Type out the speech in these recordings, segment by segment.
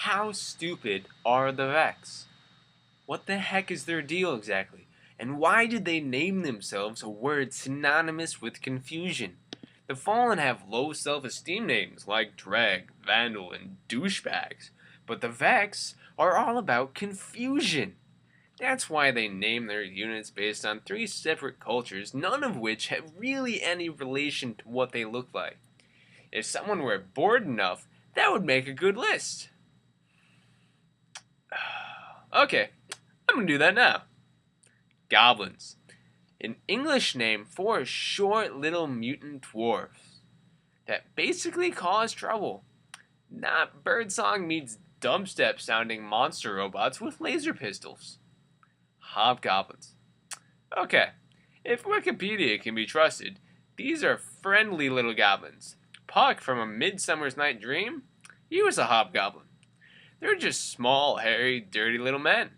How stupid are the Vex? What the heck is their deal exactly? And why did they name themselves a word synonymous with confusion? The Fallen have low self-esteem names like Dreg, Vandal, and Douchebags, but the Vex are all about confusion. That's why they name their units based on three separate cultures, none of which have really any relation to what they look like. If someone were bored enough, that would make a good list. Okay, I'm gonna do that now. Goblins. An English name for short little mutant dwarfs that basically cause trouble. Not birdsong meets dubstep sounding monster robots with laser pistols. Hobgoblins. Okay, if Wikipedia can be trusted, these are friendly little goblins. Puck from A Midsummer's Night Dream? He was a hobgoblin. They're just small, hairy, dirty little men.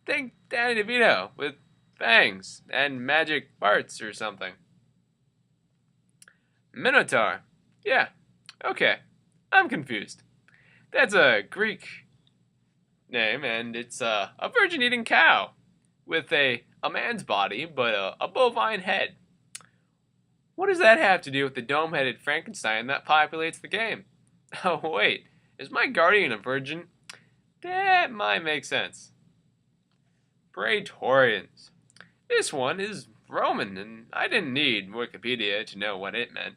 Think Danny DeVito with fangs and magic parts or something. Minotaur. Yeah, okay. I'm confused. That's a Greek name, and it's a virgin eating cow with a man's body but a bovine head. What does that have to do with the dome headed Frankenstein that populates the game? Oh, wait, is my guardian a virgin? That might make sense. Praetorians. This one is Roman, and I didn't need Wikipedia to know what it meant.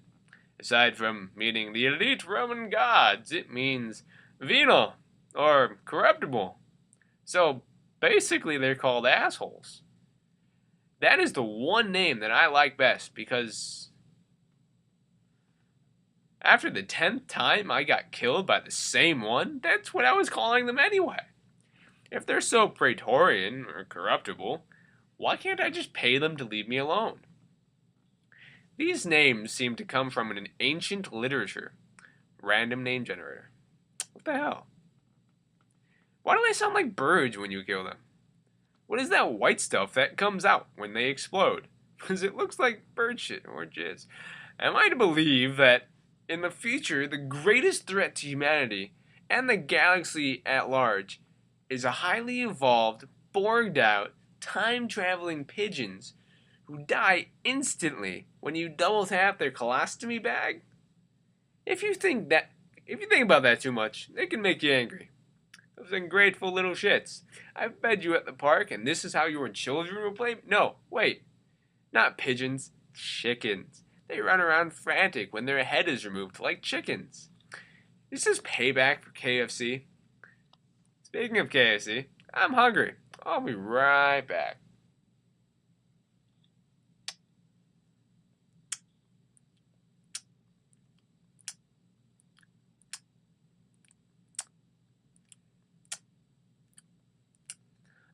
Aside from meaning the elite Roman gods, it means venal or corruptible. So basically, they're called assholes. That is the one name that I like best because after the 10th time I got killed by the same one, that's what I was calling them anyway. If they're so praetorian or corruptible, why can't I just pay them to leave me alone? These names seem to come from an ancient literature. Random name generator. What the hell? Why do they sound like birds when you kill them? What is that white stuff that comes out when they explode? Because it looks like bird shit or jizz. Am I to believe that in the future, the greatest threat to humanity and the galaxy at large is a highly evolved, borged out, time traveling pigeons who die instantly when you double tap their colostomy bag? If you think about that too much, it can make you angry. Those ungrateful little shits. I fed you at the park, and this is how your children will play? No, wait. Not pigeons, chickens. They run around frantic when their head is removed like chickens. This is payback for KFC. Speaking of KFC, I'm hungry. I'll be right back.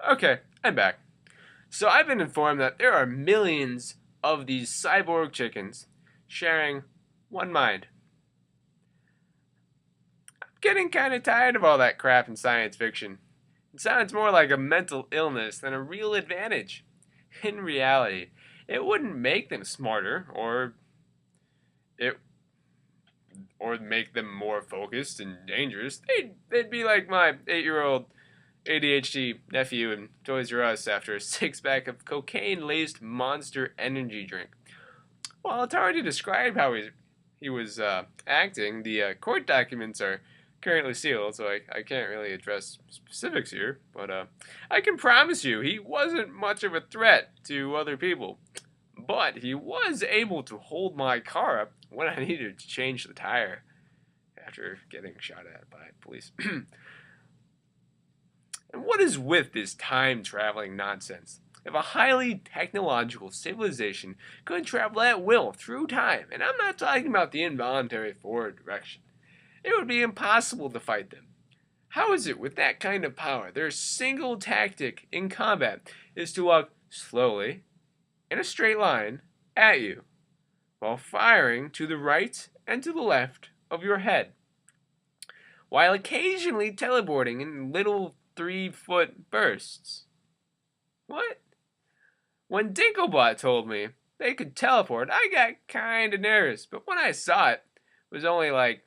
Okay, I'm back. So I've been informed that there are millions of these cyborg chickens sharing one mind. I'm getting kind of tired of all that crap in science fiction. It sounds more like a mental illness than a real advantage. In reality, it wouldn't make them smarter it or make them more focused and dangerous. They'd be like my 8-year-old ADHD nephew in Toys R Us after a six-pack of cocaine-laced Monster energy drink. While it's already described how he was acting, the court documents are currently sealed, so I can't really address specifics here. But I can promise you he wasn't much of a threat to other people. But he was able to hold my car up when I needed to change the tire after getting shot at by police. And what is with this time traveling nonsense? If a highly technological civilization could travel at will through time, and I'm not talking about the involuntary forward direction, it would be impossible to fight them. How is it with that kind of power, their single tactic in combat is to walk slowly, in a straight line, at you, while firing to the right and to the left of your head, while occasionally teleporting in little 3-foot bursts? What? When Dinklebot told me they could teleport, I got kinda nervous, but when I saw it, it was only like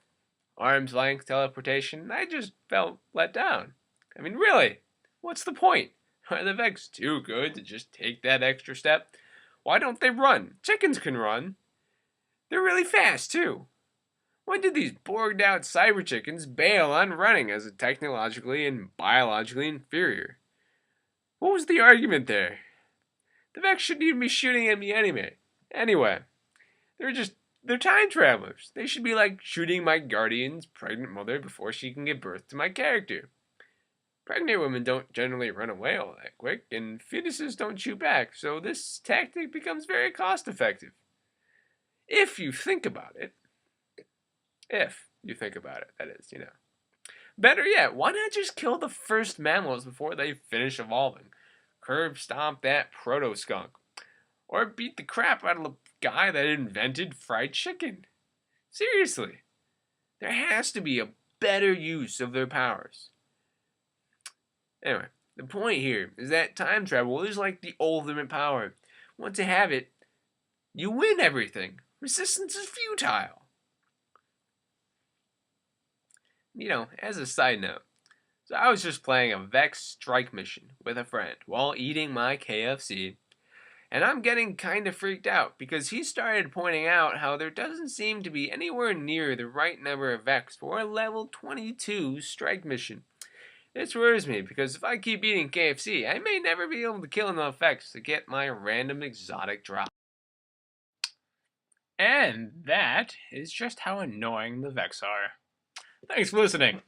arm's length teleportation, I just felt let down. I mean, really, what's the point? Are the Vex too good to just take that extra step? Why don't they run? Chickens can run. They're really fast, too. When did these borged out cyber chickens bail on running as a technologically and biologically inferior? What was the argument there? The Vex shouldn't even be shooting at me anyway. Anyway, they're time travelers. They should be like shooting my guardian's pregnant mother before she can give birth to my character. Pregnant women don't generally run away all that quick, and fetuses don't shoot back, so this tactic becomes very cost effective. If you think about it. If you think about it, that is, Better yet, why not just kill the first mammals before they finish evolving? Curb stomp that proto skunk. Or beat the crap out of the guy that invented fried chicken. Seriously. There has to be a better use of their powers. Anyway, the point here is that time travel is like the ultimate power. Once you have it, you win everything. Resistance is futile. As a side note, so I was just playing a Vex strike mission with a friend while eating my KFC, and I'm getting kind of freaked out because he started pointing out how there doesn't seem to be anywhere near the right number of Vex for a level 22 strike mission. This worries me because if I keep eating KFC, I may never be able to kill enough Vex to get my random exotic drop. And that is just how annoying the Vex are. Thanks for listening.